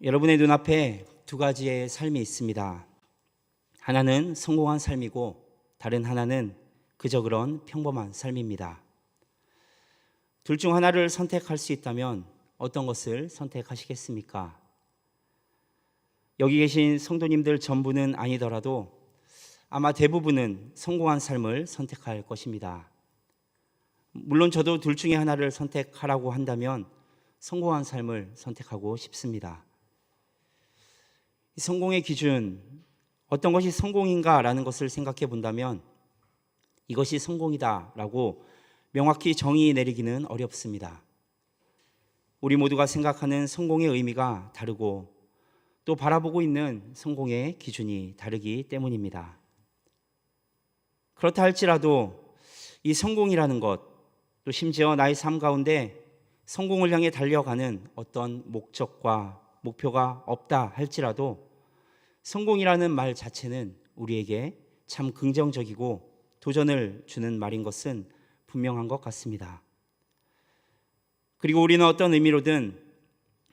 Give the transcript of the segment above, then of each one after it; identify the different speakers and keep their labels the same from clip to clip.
Speaker 1: 여러분의 눈앞에 두 가지의 삶이 있습니다. 하나는 성공한 삶이고 다른 하나는 그저 그런 평범한 삶입니다. 둘 중 하나를 선택할 수 있다면 어떤 것을 선택하시겠습니까? 여기 계신 성도님들 전부는 아니더라도 아마 대부분은 성공한 삶을 선택할 것입니다. 물론 저도 둘 중에 하나를 선택하라고 한다면 성공한 삶을 선택하고 싶습니다. 성공의 기준, 어떤 것이 성공인가라는 것을 생각해 본다면 이것이 성공이다라고 명확히 정의 내리기는 어렵습니다. 우리 모두가 생각하는 성공의 의미가 다르고 또 바라보고 있는 성공의 기준이 다르기 때문입니다. 그렇다 할지라도 이 성공이라는 것, 또 심지어 나의 삶 가운데 성공을 향해 달려가는 어떤 목적과 목표가 없다 할지라도 성공이라는 말 자체는 우리에게 참 긍정적이고 도전을 주는 말인 것은 분명한 것 같습니다. 그리고 우리는 어떤 의미로든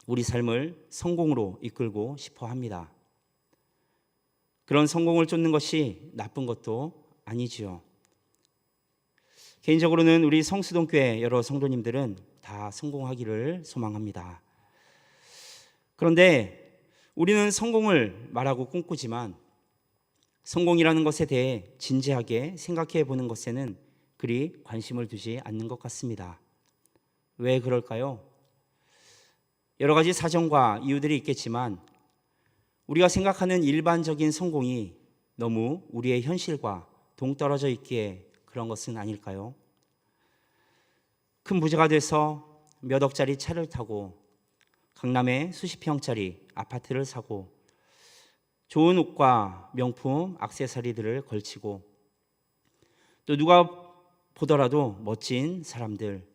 Speaker 1: 우리 삶을 성공으로 이끌고 싶어 합니다. 그런 성공을 쫓는 것이 나쁜 것도 아니지요. 개인적으로는 우리 성수동교회 여러 성도님들은 다 성공하기를 소망합니다. 그런데 우리는 성공을 말하고 꿈꾸지만 성공이라는 것에 대해 진지하게 생각해 보는 것에는 그리 관심을 두지 않는 것 같습니다. 왜 그럴까요? 여러 가지 사정과 이유들이 있겠지만 우리가 생각하는 일반적인 성공이 너무 우리의 현실과 동떨어져 있기에 그런 것은 아닐까요? 큰 부자가 돼서 몇 억짜리 차를 타고 강남에 수십 평짜리 아파트를 사고 좋은 옷과 명품 액세서리들을 걸치고 또 누가 보더라도 멋진 사람들,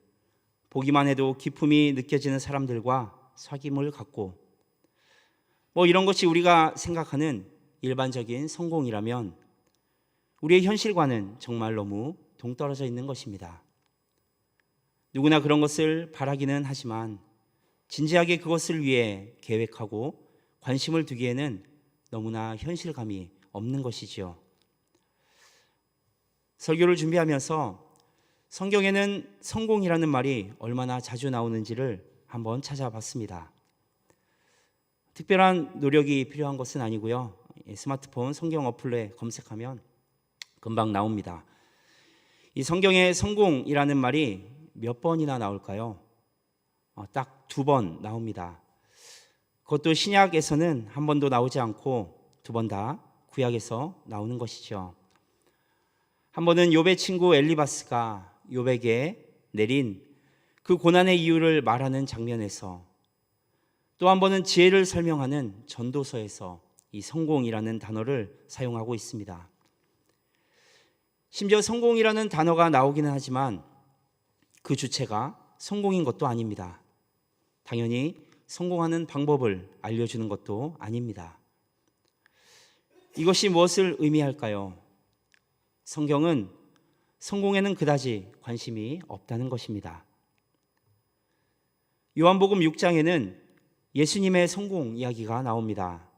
Speaker 1: 보기만 해도 기품이 느껴지는 사람들과 사귐을 갖고 이런 것이 우리가 생각하는 일반적인 성공이라면 우리의 현실과는 정말 너무 동떨어져 있는 것입니다. 누구나 그런 것을 바라기는 하지만 진지하게 그것을 위해 계획하고 관심을 두기에는 너무나 현실감이 없는 것이지요. 설교를 준비하면서 성경에는 성공이라는 말이 얼마나 자주 나오는지를 한번 찾아봤습니다. 특별한 노력이 필요한 것은 아니고요. 스마트폰 성경 어플에 검색하면 금방 나옵니다. 이 성경에 성공이라는 말이 몇 번이나 나올까요? 딱 2번 나옵니다. 그것도 신약에서는 한 번도 나오지 않고 2번 다 구약에서 나오는 것이죠. 한 번은 욥의 친구 엘리바스가 욥에게 내린 그 고난의 이유를 말하는 장면에서, 또 한 번은 지혜를 설명하는 전도서에서 이 성공이라는 단어를 사용하고 있습니다. 심지어 성공이라는 단어가 나오기는 하지만 그 주체가 성공인 것도 아닙니다. 당연히 성공하는 방법을 알려주는 것도 아닙니다. 이것이 무엇을 의미할까요? 성경은 성공에는 그다지 관심이 없다는 것입니다. 요한복음 6장에는 예수님의 성공 이야기가 나옵니다.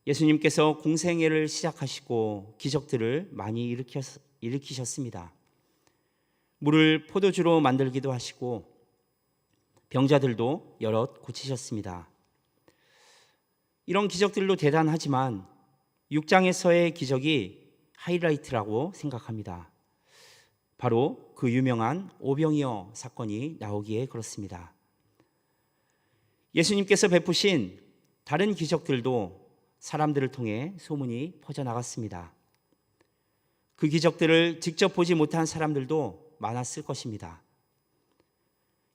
Speaker 1: 예수님께서 공생애를 시작하시고 기적들을 많이 일으키셨습니다. 물을 포도주로 만들기도 하시고 병자들도 여럿 고치셨습니다. 이런 기적들도 대단하지만 6장에서의 기적이 하이라이트라고 생각합니다. 바로 그 유명한 오병이어 사건이 나오기에 그렇습니다. 예수님께서 베푸신 다른 기적들도 사람들을 통해 소문이 퍼져나갔습니다. 그 기적들을 직접 보지 못한 사람들도 많았을 것입니다.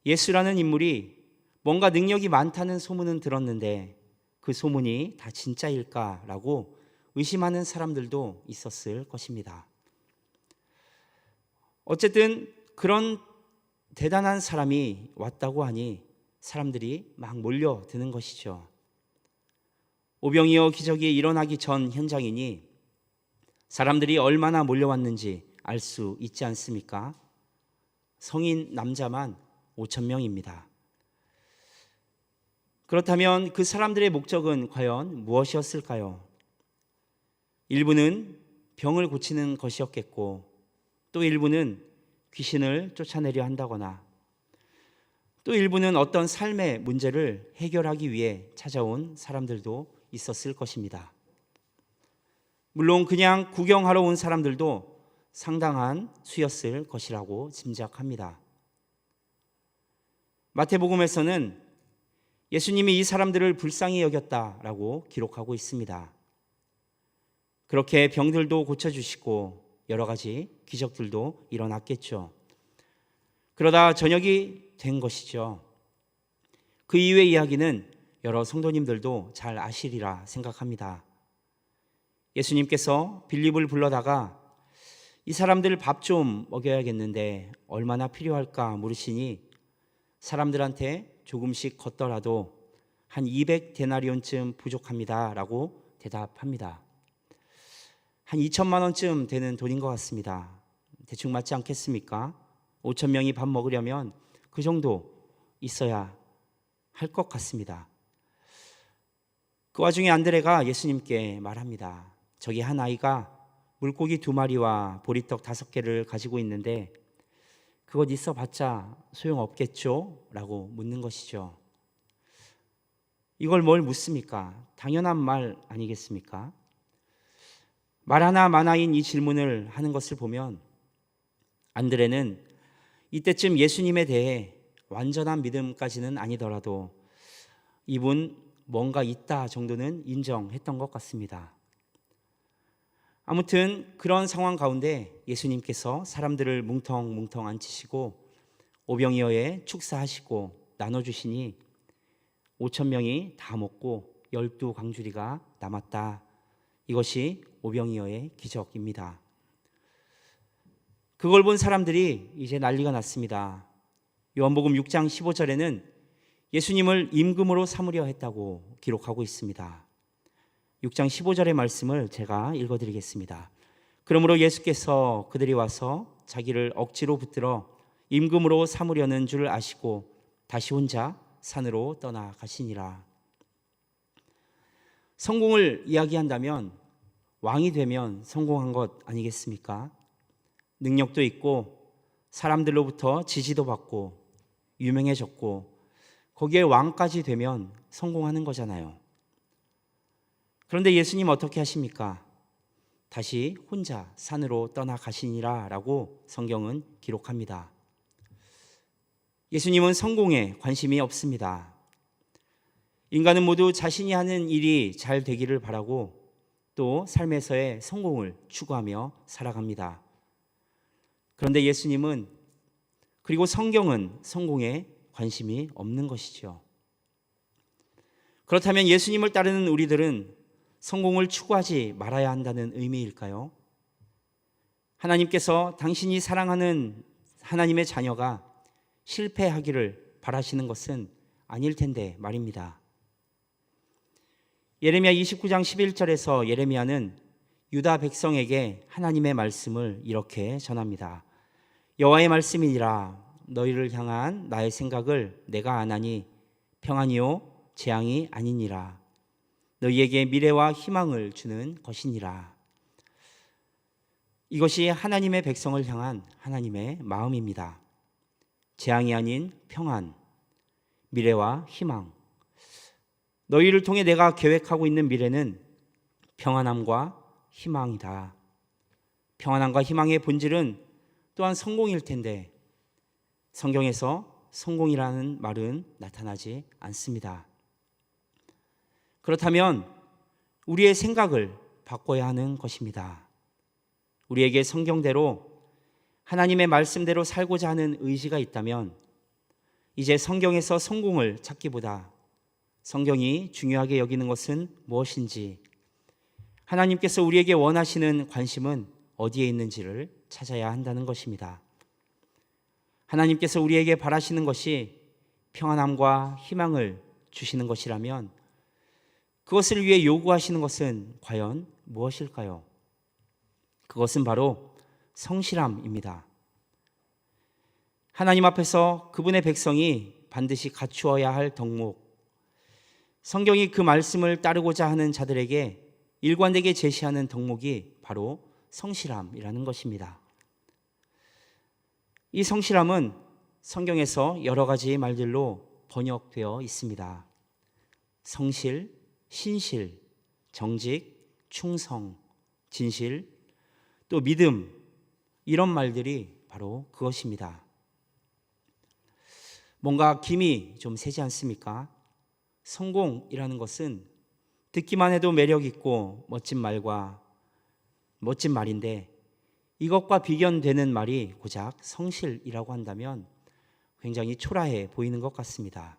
Speaker 1: 예수라는 인물이 뭔가 능력이 많다는 소문은 들었는데 그 소문이 다 진짜일까라고 의심하는 사람들도 있었을 것입니다. 어쨌든 그런 대단한 사람이 왔다고 하니 사람들이 막 몰려드는 것이죠. 오병이어 기적이 일어나기 전 현장이니 사람들이 얼마나 몰려왔는지 알 수 있지 않습니까? 성인 남자만 5,000명입니다. 그렇다면 그 사람들의 목적은 과연 무엇이었을까요? 일부는 병을 고치는 것이었겠고, 또 일부는 귀신을 쫓아내려 한다거나, 또 일부는 어떤 삶의 문제를 해결하기 위해 찾아온 사람들도 있었을 것입니다. 물론 그냥 구경하러 온 사람들도 상당한 수였을 것이라고 짐작합니다. 마태복음에서는 예수님이 이 사람들을 불쌍히 여겼다라고 기록하고 있습니다. 그렇게 병들도 고쳐주시고 여러 가지 기적들도 일어났겠죠. 그러다 저녁이 된 것이죠. 그 이후의 이야기는 여러 성도님들도 잘 아시리라 생각합니다. 예수님께서 빌립을 불러다가 이 사람들 밥 좀 먹여야겠는데 얼마나 필요할까 물으시니 사람들한테 조금씩 걷더라도 한 200데나리온쯤 부족합니다 라고 대답합니다. 한 2천만 원쯤 되는 돈인 것 같습니다. 대충 맞지 않겠습니까? 5천 명이 밥 먹으려면 그 정도 있어야 할 것 같습니다. 그 와중에 안드레가 예수님께 말합니다. 저기 한 아이가 물고기 2마리와 보리떡 5개를 가지고 있는데 그것 있어 봤자 소용없겠죠? 라고 묻는 것이죠. 이걸 뭘 묻습니까? 당연한 말 아니겠습니까? 말 하나 마나인 이 질문을 하는 것을 보면 안드레는 이때쯤 예수님에 대해 완전한 믿음까지는 아니더라도 이분 뭔가 있다 정도는 인정했던 것 같습니다. 아무튼 그런 상황 가운데 예수님께서 사람들을 뭉텅뭉텅 앉히시고 오병이어에 축사하시고 나눠주시니 5천 명이 다 먹고 12광주리가 남았다. 이것이 오병이어의 기적입니다. 그걸 본 사람들이 이제 난리가 났습니다. 요한복음 6장 15절에는 예수님을 임금으로 삼으려 했다고 기록하고 있습니다. 6장 15절의 말씀을 제가 읽어드리겠습니다. 그러므로 예수께서 그들이 와서 자기를 억지로 붙들어 임금으로 삼으려는 줄 아시고 다시 혼자 산으로 떠나가시니라. 성공을 이야기한다면 왕이 되면 성공한 것 아니겠습니까? 능력도 있고 사람들로부터 지지도 받고 유명해졌고 거기에 왕까지 되면 성공하는 거잖아요. 그런데 예수님 어떻게 하십니까? 다시 혼자 산으로 떠나가시니라 라고 성경은 기록합니다. 예수님은 성공에 관심이 없습니다. 인간은 모두 자신이 하는 일이 잘 되기를 바라고 또 삶에서의 성공을 추구하며 살아갑니다. 그런데 예수님은 그리고 성경은 성공에 관심이 없는 것이죠. 그렇다면 예수님을 따르는 우리들은 성공을 추구하지 말아야 한다는 의미일까요? 하나님께서 당신이 사랑하는 하나님의 자녀가 실패하기를 바라시는 것은 아닐 텐데 말입니다. 예레미야 29장 11절에서 예레미야는 유다 백성에게 하나님의 말씀을 이렇게 전합니다. 여호와의 말씀이니라 너희를 향한 나의 생각을 내가 아나니 평안이요 재앙이 아니니라 너희에게 미래와 희망을 주는 것이니라. 이것이 하나님의 백성을 향한 하나님의 마음입니다. 재앙이 아닌 평안, 미래와 희망. 너희를 통해 내가 계획하고 있는 미래는 평안함과 희망이다. 평안함과 희망의 본질은 또한 성공일 텐데 성경에서 성공이라는 말은 나타나지 않습니다. 그렇다면 우리의 생각을 바꿔야 하는 것입니다. 우리에게 성경대로 하나님의 말씀대로 살고자 하는 의지가 있다면 이제 성경에서 성공을 찾기보다 성경이 중요하게 여기는 것은 무엇인지 하나님께서 우리에게 원하시는 관심은 어디에 있는지를 찾아야 한다는 것입니다. 하나님께서 우리에게 바라시는 것이 평안함과 희망을 주시는 것이라면 그것을 위해 요구하시는 것은 과연 무엇일까요? 그것은 바로 성실함입니다. 하나님 앞에서 그분의 백성이 반드시 갖추어야 할 덕목, 성경이 그 말씀을 따르고자 하는 자들에게 일관되게 제시하는 덕목이 바로 성실함이라는 것입니다. 이 성실함은 성경에서 여러 가지 말들로 번역되어 있습니다. 성실, 신실, 정직, 충성, 진실, 또 믿음, 이런 말들이 바로 그것입니다. 뭔가 김이 좀 세지 않습니까? 성공이라는 것은 듣기만 해도 매력 있고 멋진 말인데, 이것과 비견되는 말이 고작 성실이라고 한다면 굉장히 초라해 보이는 것 같습니다.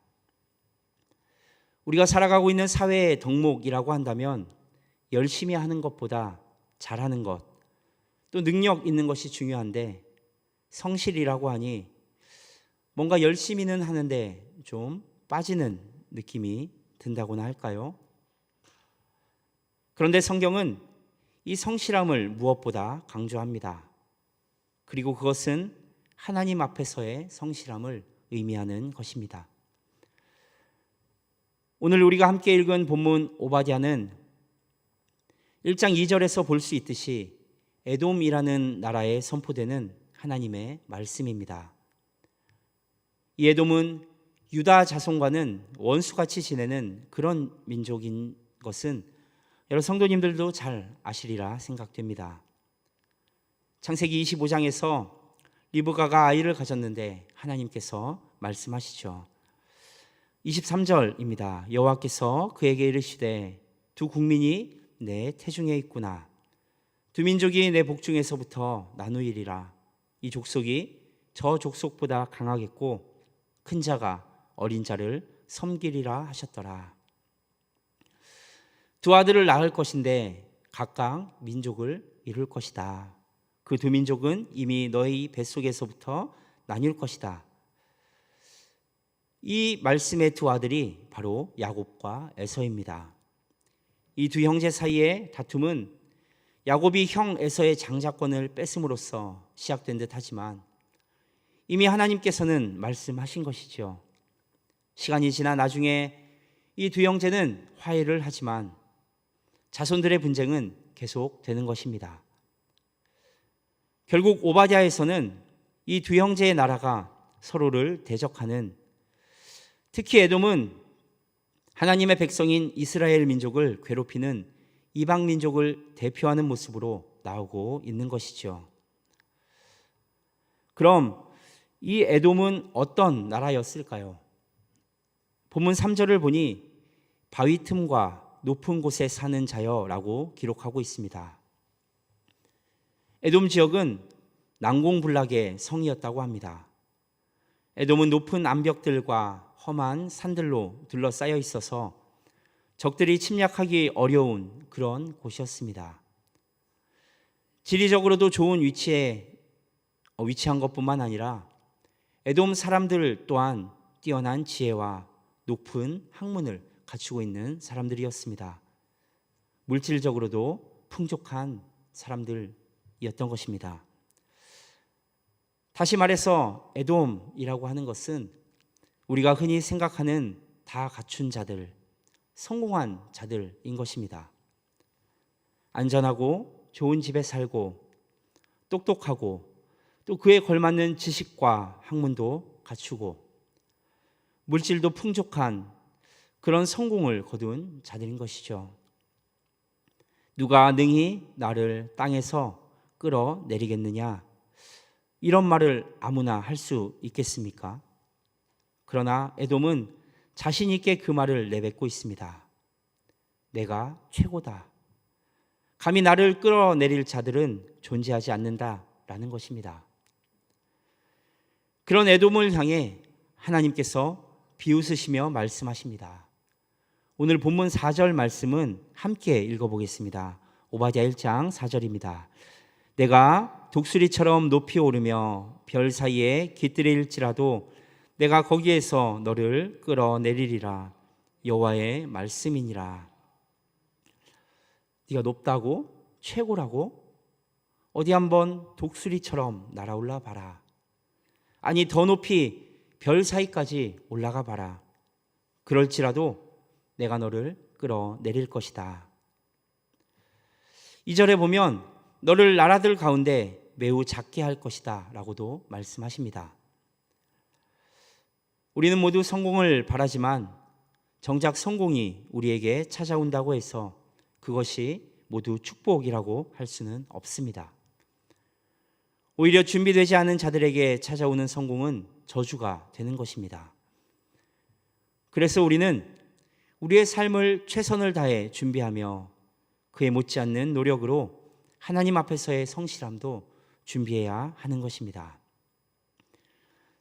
Speaker 1: 우리가 살아가고 있는 사회의 덕목이라고 한다면 열심히 하는 것보다 잘하는 것, 또 능력 있는 것이 중요한데, 성실이라고 하니 뭔가 열심히는 하는데 좀 빠지는 느낌이 든다고나 할까요? 그런데 성경은 이 성실함을 무엇보다 강조합니다. 그리고 그것은 하나님 앞에서의 성실함을 의미하는 것입니다. 오늘 우리가 함께 읽은 본문 오바댜는 1장 2절에서 볼 수 있듯이 에돔이라는 나라에 선포되는 하나님의 말씀입니다. 이 에돔은 유다 자손과는 원수같이 지내는 그런 민족인 것은 여러 성도님들도 잘 아시리라 생각됩니다. 창세기 25장에서 리브가가 아이를 가졌는데 하나님께서 말씀하시죠. 23절입니다. 여호와께서 그에게 이르시되 두 국민이 내 태중에 있구나. 두 민족이 내 복중에서부터 나누이리라. 이 족속이 저 족속보다 강하겠고 큰 자가 어린 자를 섬기리라 하셨더라. 두 아들을 낳을 것인데 각각 민족을 이룰 것이다. 그 두 민족은 이미 너희 뱃속에서부터 나뉠 것이다. 이 말씀의 두 아들이 바로 야곱과 에서입니다. 이 두 형제 사이의 다툼은 야곱이 형 에서의 장자권을 뺏음으로써 시작된 듯 하지만 이미 하나님께서는 말씀하신 것이죠. 시간이 지나 나중에 이 두 형제는 화해를 하지만 자손들의 분쟁은 계속되는 것입니다. 결국 오바댜에서는 이 두 형제의 나라가 서로를 대적하는, 특히 에돔은 하나님의 백성인 이스라엘 민족을 괴롭히는 이방 민족을 대표하는 모습으로 나오고 있는 것이죠. 그럼 이 에돔은 어떤 나라였을까요? 본문 3절을 보니 바위 틈과 높은 곳에 사는 자여라고 기록하고 있습니다. 에돔 지역은 난공불락의 성이었다고 합니다. 에돔은 높은 암벽들과 험한 산들로 둘러싸여 있어서 적들이 침략하기 어려운 그런 곳이었습니다. 지리적으로도 좋은 위치에 위치한 것뿐만 아니라 에돔 사람들 또한 뛰어난 지혜와 높은 학문을 갖추고 있는 사람들이었습니다. 물질적으로도 풍족한 사람들이었던 것입니다. 다시 말해서 에돔이라고 하는 것은 우리가 흔히 생각하는 다 갖춘 자들, 성공한 자들인 것입니다. 안전하고 좋은 집에 살고 똑똑하고 또 그에 걸맞는 지식과 학문도 갖추고 물질도 풍족한 그런 성공을 거둔 자들인 것이죠. 누가 능히 나를 땅에서 끌어내리겠느냐, 이런 말을 아무나 할 수 있겠습니까? 그러나 에돔은 자신 있게 그 말을 내뱉고 있습니다. 내가 최고다. 감히 나를 끌어내릴 자들은 존재하지 않는다라는 것입니다. 그런 에돔을 향해 하나님께서 비웃으시며 말씀하십니다. 오늘 본문 4절 말씀은 함께 읽어보겠습니다. 오바댜 1장 4절입니다. 내가 독수리처럼 높이 오르며 별 사이에 깃들일지라도 내가 거기에서 너를 끌어내리리라. 여호와의 말씀이니라. 네가 높다고? 최고라고? 어디 한번 독수리처럼 날아올라 봐라. 아니 더 높이 별 사이까지 올라가 봐라. 그럴지라도 내가 너를 끌어내릴 것이다. 2절에 보면 너를 나라들 가운데 매우 작게 할 것이다 라고도 말씀하십니다. 우리는 모두 성공을 바라지만 정작 성공이 우리에게 찾아온다고 해서 그것이 모두 축복이라고 할 수는 없습니다. 오히려 준비되지 않은 자들에게 찾아오는 성공은 저주가 되는 것입니다. 그래서 우리는 우리의 삶을 최선을 다해 준비하며 그에 못지않는 노력으로 하나님 앞에서의 성실함도 준비해야 하는 것입니다.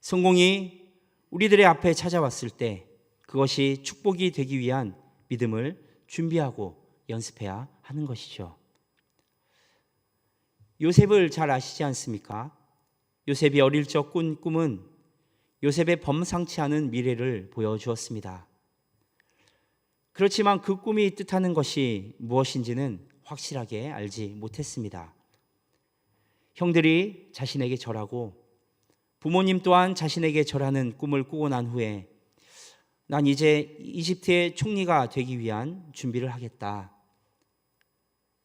Speaker 1: 성공이 우리들의 앞에 찾아왔을 때 그것이 축복이 되기 위한 믿음을 준비하고 연습해야 하는 것이죠. 요셉을 잘 아시지 않습니까? 요셉이 어릴 적 꾼 꿈은 요셉의 범상치 않은 미래를 보여주었습니다. 그렇지만 그 꿈이 뜻하는 것이 무엇인지는 확실하게 알지 못했습니다. 형들이 자신에게 절하고 부모님 또한 자신에게 절하는 꿈을 꾸고 난 후에 난 이제 이집트의 총리가 되기 위한 준비를 하겠다,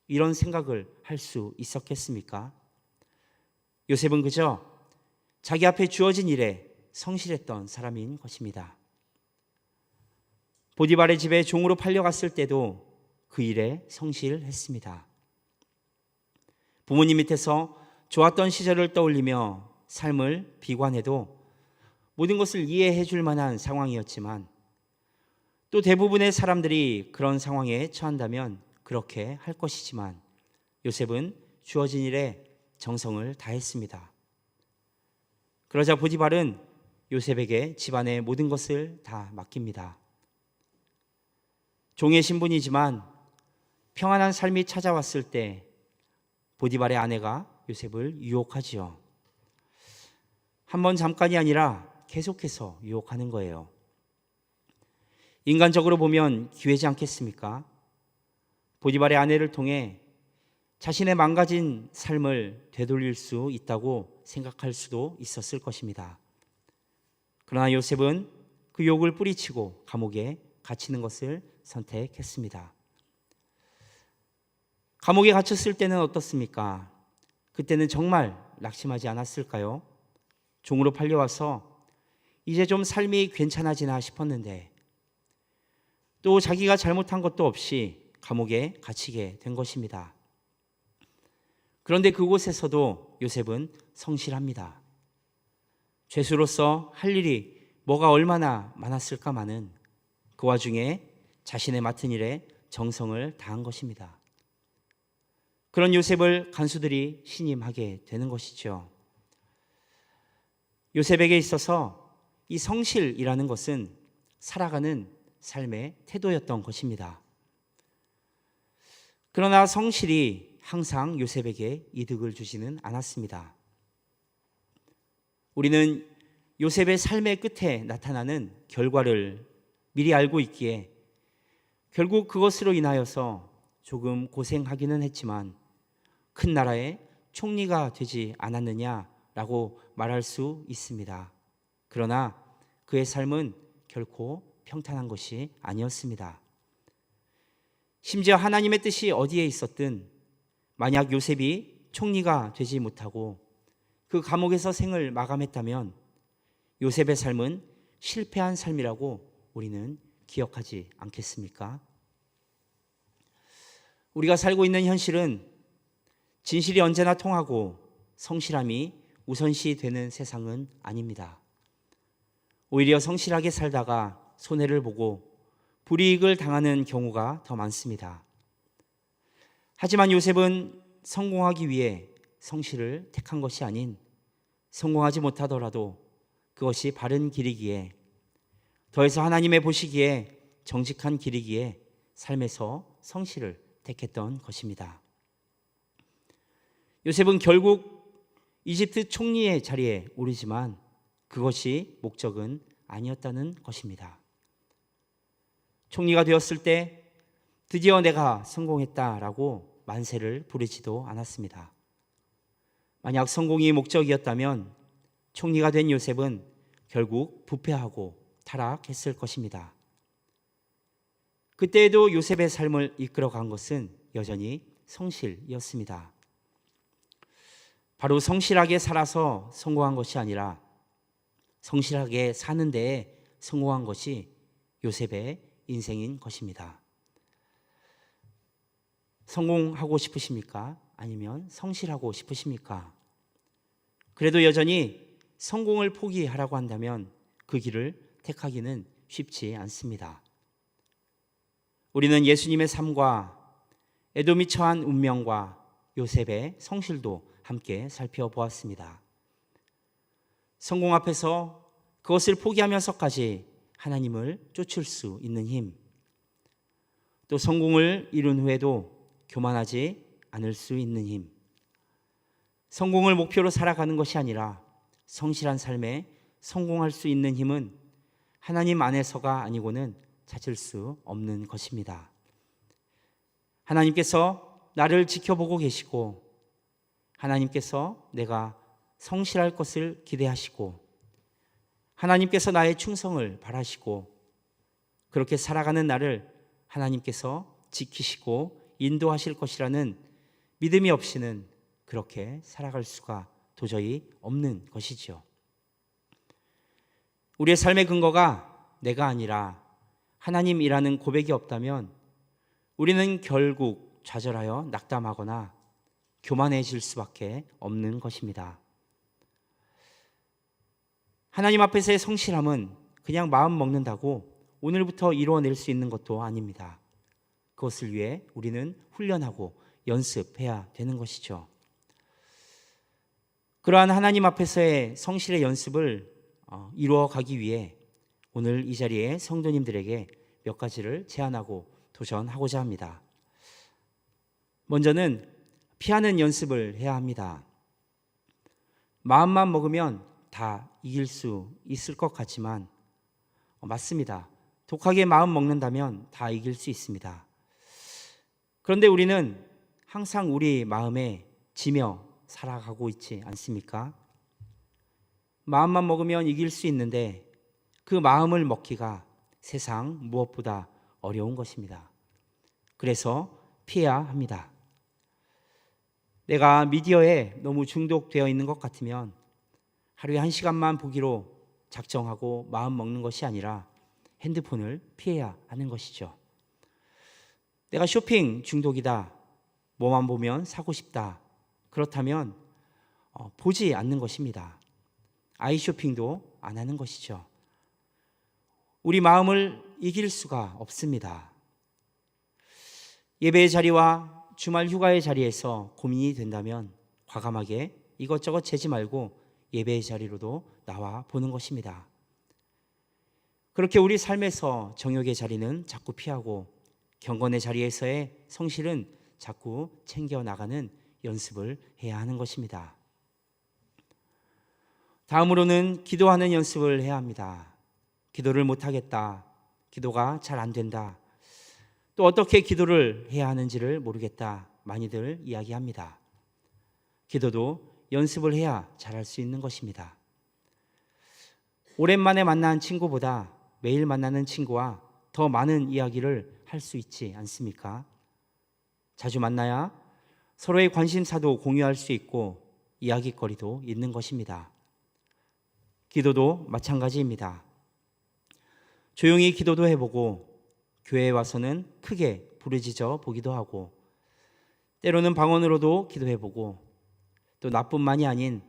Speaker 1: 이런 생각을 할 수 있었겠습니까? 요셉은 그저 자기 앞에 주어진 일에 성실했던 사람인 것입니다. 보디발의 집에 종으로 팔려갔을 때도 그 일에 성실했습니다. 부모님 밑에서 좋았던 시절을 떠올리며 삶을 비관해도 모든 것을 이해해 줄 만한 상황이었지만 또 대부분의 사람들이 그런 상황에 처한다면 그렇게 할 것이지만 요셉은 주어진 일에 정성을 다했습니다. 그러자 보디발은 요셉에게 집안의 모든 것을 다 맡깁니다. 종의 신분이지만 평안한 삶이 찾아왔을 때 보디발의 아내가 요셉을 유혹하지요. 한 번 잠깐이 아니라 계속해서 유혹하는 거예요. 인간적으로 보면 기회지 않겠습니까? 보디발의 아내를 통해 자신의 망가진 삶을 되돌릴 수 있다고 생각할 수도 있었을 것입니다. 그러나 요셉은 그 유혹을 뿌리치고 감옥에 갇히는 것을 선택했습니다. 감옥에 갇혔을 때는 어떻습니까? 그때는 정말 낙심하지 않았을까요? 종으로 팔려와서 이제 좀 삶이 괜찮아지나 싶었는데 또 자기가 잘못한 것도 없이 감옥에 갇히게 된 것입니다. 그런데 그곳에서도 요셉은 성실합니다. 죄수로서 할 일이 뭐가 얼마나 많았을까마는 그 와중에 자신의 맡은 일에 정성을 다한 것입니다. 그런 요셉을 간수들이 신임하게 되는 것이죠. 요셉에게 있어서 이 성실이라는 것은 살아가는 삶의 태도였던 것입니다. 그러나 성실이 항상 요셉에게 이득을 주지는 않았습니다. 우리는 요셉의 삶의 끝에 나타나는 결과를 미리 알고 있기에 결국 그것으로 인하여서 조금 고생하기는 했지만 큰 나라의 총리가 되지 않았느냐라고 말할 수 있습니다. 그러나 그의 삶은 결코 평탄한 것이 아니었습니다. 심지어 하나님의 뜻이 어디에 있었든 만약 요셉이 총리가 되지 못하고 그 감옥에서 생을 마감했다면 요셉의 삶은 실패한 삶이라고 우리는 기억하지 않겠습니까? 우리가 살고 있는 현실은 진실이 언제나 통하고 성실함이 우선시 되는 세상은 아닙니다. 오히려 성실하게 살다가 손해를 보고 불이익을 당하는 경우가 더 많습니다. 하지만 요셉은 성공하기 위해 성실을 택한 것이 아닌 성공하지 못하더라도 그것이 바른 길이기에 더해서 하나님의 보시기에 정직한 길이기에 삶에서 성실을 택했던 것입니다. 요셉은 결국 이집트 총리의 자리에 오르지만 그것이 목적은 아니었다는 것입니다. 총리가 되었을 때 드디어 내가 성공했다라고 만세를 부르지도 않았습니다. 만약 성공이 목적이었다면 총리가 된 요셉은 결국 부패하고 타락했을 것입니다. 그때에도 요셉의 삶을 이끌어간 것은 여전히 성실이었습니다. 바로 성실하게 살아서 성공한 것이 아니라 성실하게 사는 데에 성공한 것이 요셉의 인생인 것입니다. 성공하고 싶으십니까? 아니면 성실하고 싶으십니까? 그래도 여전히 성공을 포기하라고 한다면 그 길을 택하기는 쉽지 않습니다. 우리는 예수님의 삶과 에돔이 처한 운명과 요셉의 성실도 함께 살펴보았습니다. 성공 앞에서 그것을 포기하면서까지 하나님을 쫓을 수 있는 힘, 또 성공을 이룬 후에도 교만하지 않을 수 있는 힘, 성공을 목표로 살아가는 것이 아니라 성실한 삶에 성공할 수 있는 힘은 하나님 안에서가 아니고는 찾을 수 없는 것입니다. 하나님께서 나를 지켜보고 계시고 하나님께서 내가 성실할 것을 기대하시고 하나님께서 나의 충성을 바라시고 그렇게 살아가는 나를 하나님께서 지키시고 인도하실 것이라는 믿음이 없이는 그렇게 살아갈 수가 도저히 없는 것이지요. 우리의 삶의 근거가 내가 아니라 하나님이라는 고백이 없다면 우리는 결국 좌절하여 낙담하거나 교만해질 수밖에 없는 것입니다. 하나님 앞에서의 성실함은 그냥 마음 먹는다고 오늘부터 이루어낼 수 있는 것도 아닙니다. 그것을 위해 우리는 훈련하고 연습해야 되는 것이죠. 그러한 하나님 앞에서의 성실의 연습을 이루어가기 위해 오늘 이 자리에 성도님들에게 몇 가지를 제안하고 도전하고자 합니다. 먼저는 피하는 연습을 해야 합니다. 마음만 먹으면 다 이길 수 있을 것 같지만 맞습니다. 독하게 마음 먹는다면 다 이길 수 있습니다. 그런데 우리는 항상 우리 마음에 지며 살아가고 있지 않습니까? 마음만 먹으면 이길 수 있는데 그 마음을 먹기가 세상 무엇보다 어려운 것입니다. 그래서 피해야 합니다. 내가 미디어에 너무 중독되어 있는 것 같으면 하루에 1시간만 보기로 작정하고 마음 먹는 것이 아니라 핸드폰을 피해야 하는 것이죠. 내가 쇼핑 중독이다. 뭐만 보면 사고 싶다. 그렇다면 보지 않는 것입니다. 아이 쇼핑도 안 하는 것이죠. 우리 마음을 이길 수가 없습니다. 예배의 자리와 주말 휴가의 자리에서 고민이 된다면 과감하게 이것저것 재지 말고 예배의 자리로도 나와 보는 것입니다. 그렇게 우리 삶에서 정욕의 자리는 자꾸 피하고 경건의 자리에서의 성실은 자꾸 챙겨나가는 연습을 해야 하는 것입니다. 다음으로는 기도하는 연습을 해야 합니다. 기도를 못하겠다. 기도가 잘 안 된다. 또 어떻게 기도를 해야 하는지를 모르겠다. 많이들 이야기합니다. 기도도 연습을 해야 잘할 수 있는 것입니다. 오랜만에 만난 친구보다 매일 만나는 친구와 더 많은 이야기를 할 수 있지 않습니까? 자주 만나야 서로의 관심사도 공유할 수 있고 이야기거리도 있는 것입니다. 기도도 마찬가지입니다. 조용히 기도도 해보고 교회에 와서는 크게 부르짖어 보기도 하고 때로는 방언으로도 기도해보고 또 나뿐만이 아닌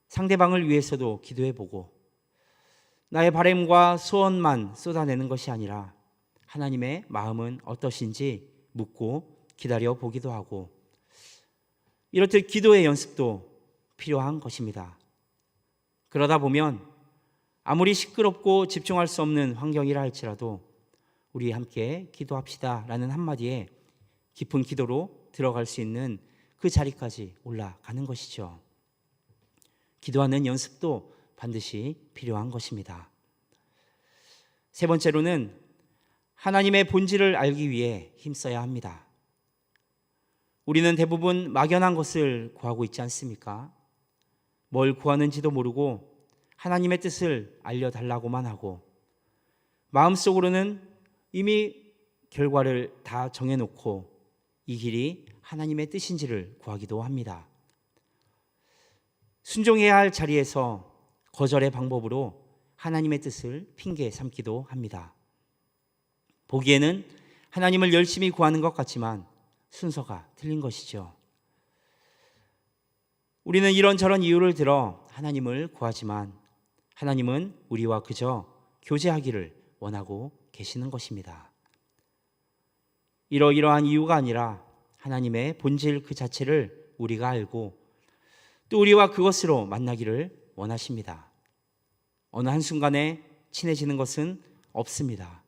Speaker 1: 상대방을 위해서도 기도해보고 나의 바람과 소원만 쏟아내는 것이 아니라 하나님의 마음은 어떠신지 묻고 기다려 보기도 하고 이렇듯 기도의 연습도 필요한 것입니다. 그러다 보면 아무리 시끄럽고 집중할 수 없는 환경이라 할지라도 우리 함께 기도합시다 라는 한마디에 깊은 기도로 들어갈 수 있는 그 자리까지 올라가는 것이죠. 기도하는 연습도 반드시 필요한 것입니다. 세 번째로는 하나님의 본질을 알기 위해 힘써야 합니다. 우리는 대부분 막연한 것을 구하고 있지 않습니까? 뭘 구하는지도 모르고 하나님의 뜻을 알려달라고만 하고 마음속으로는 이미 결과를 다 정해놓고 이 길이 하나님의 뜻인지를 구하기도 합니다. 순종해야 할 자리에서 거절의 방법으로 하나님의 뜻을 핑계 삼기도 합니다. 보기에는 하나님을 열심히 구하는 것 같지만 순서가 틀린 것이죠. 우리는 이런저런 이유를 들어 하나님을 구하지만 하나님은 우리와 그저 교제하기를 원하고 계시는 것입니다. 이러이러한 이유가 아니라 하나님의 본질 그 자체를 우리가 알고 또 우리와 그것으로 만나기를 원하십니다. 어느 한순간에 친해지는 것은 없습니다.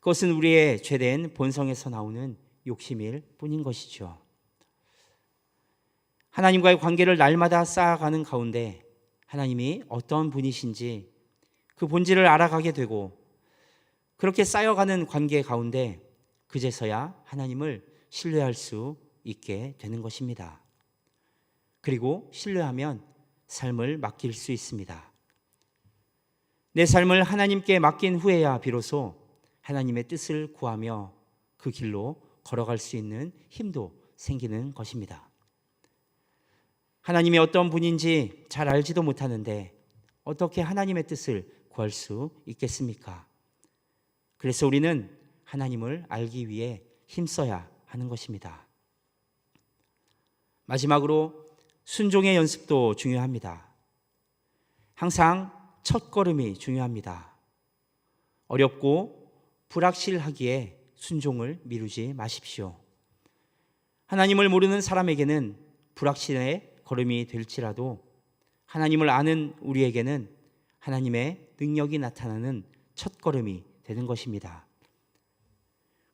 Speaker 1: 그것은 우리의 죄된 본성에서 나오는 욕심일 뿐인 것이죠. 하나님과의 관계를 날마다 쌓아가는 가운데 하나님이 어떤 분이신지 그 본질을 알아가게 되고 그렇게 쌓여가는 관계 가운데 그제서야 하나님을 신뢰할 수 있게 되는 것입니다. 그리고 신뢰하면 삶을 맡길 수 있습니다. 내 삶을 하나님께 맡긴 후에야 비로소 하나님의 뜻을 구하며 그 길로 걸어갈 수 있는 힘도 생기는 것입니다. 하나님이 어떤 분인지 잘 알지도 못하는데 어떻게 하나님의 뜻을 구할 수 있겠습니까? 그래서 우리는 하나님을 알기 위해 힘써야 하는 것입니다. 마지막으로 순종의 연습도 중요합니다. 항상 첫 걸음이 중요합니다. 어렵고 불확실하기에 순종을 미루지 마십시오. 하나님을 모르는 사람에게는 불확실의 걸음이 될지라도 하나님을 아는 우리에게는 하나님의 능력이 나타나는 첫 걸음이 되는 것입니다.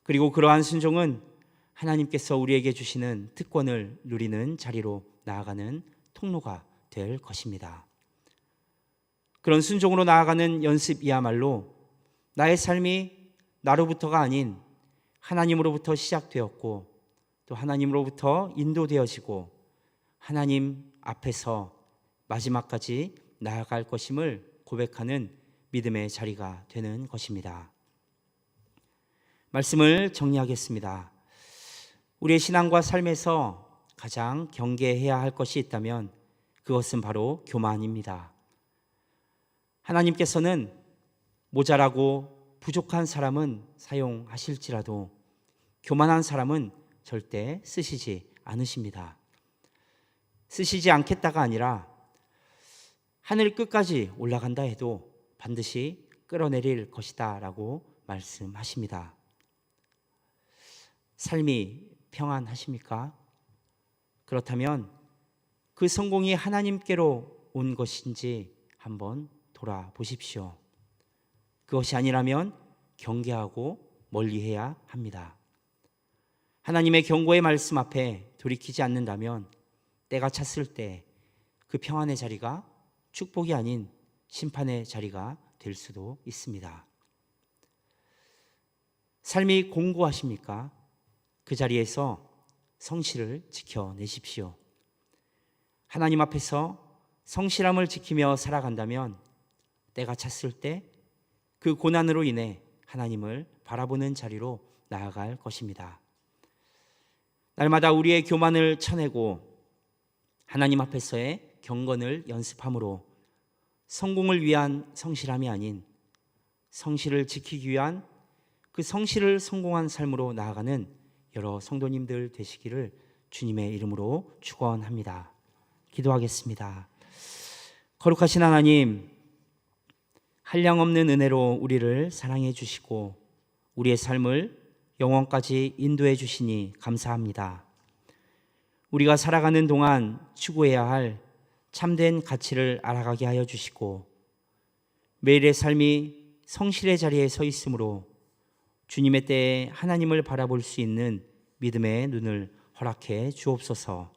Speaker 1: 그리고 그러한 순종은 하나님께서 우리에게 주시는 특권을 누리는 자리로 나아가는 통로가 될 것입니다. 그런 순종으로 나아가는 연습이야말로 나의 삶이 나로부터가 아닌 하나님으로부터 시작되었고 또 하나님으로부터 인도되어지고 하나님 앞에서 마지막까지 나아갈 것임을 고백하는 믿음의 자리가 되는 것입니다. 말씀을 정리하겠습니다. 우리의 신앙과 삶에서 가장 경계해야 할 것이 있다면 그것은 바로 교만입니다. 하나님께서는 모자라고 부족한 사람은 사용하실지라도 교만한 사람은 절대 쓰시지 않으십니다. 쓰시지 않겠다가 아니라 하늘 끝까지 올라간다 해도 반드시 끌어내릴 것이다 라고 말씀하십니다. 삶이 평안하십니까? 그렇다면 그 성공이 하나님께로 온 것인지 한번 돌아보십시오. 그것이 아니라면 경계하고 멀리해야 합니다. 하나님의 경고의 말씀 앞에 돌이키지 않는다면 때가 찼을 때 그 평안의 자리가 축복이 아닌 심판의 자리가 될 수도 있습니다. 삶이 공고하십니까? 그 자리에서 성실을 지켜내십시오. 하나님 앞에서 성실함을 지키며 살아간다면 때가 찼을 때 그 고난으로 인해 하나님을 바라보는 자리로 나아갈 것입니다. 날마다 우리의 교만을 쳐내고 하나님 앞에서의 경건을 연습함으로 성공을 위한 성실함이 아닌 성실을 지키기 위한 그 성실을 성공한 삶으로 나아가는 여러 성도님들 되시기를 주님의 이름으로 축원합니다. 기도하겠습니다. 거룩하신 하나님, 한량없는 은혜로 우리를 사랑해 주시고 우리의 삶을 영원까지 인도해 주시니 감사합니다. 우리가 살아가는 동안 추구해야 할 참된 가치를 알아가게 하여 주시고 매일의 삶이 성실의 자리에 서 있으므로 주님의 때에 하나님을 바라볼 수 있는 믿음의 눈을 허락해 주옵소서.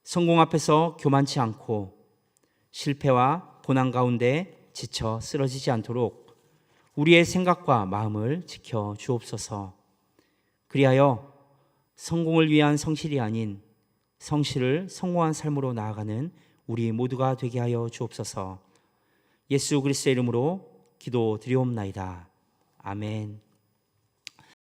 Speaker 1: 성공 앞에서 교만치 않고 실패와 고난 가운데 지쳐 쓰러지지 않도록 우리의 생각과 마음을 지켜 주옵소서. 그리하여 성공을 위한 성실이 아닌 성실을 성공한 삶으로 나아가는 우리 모두가 되게 하여 주옵소서. 예수 그리스도의 이름으로 기도드리옵나이다. 아멘.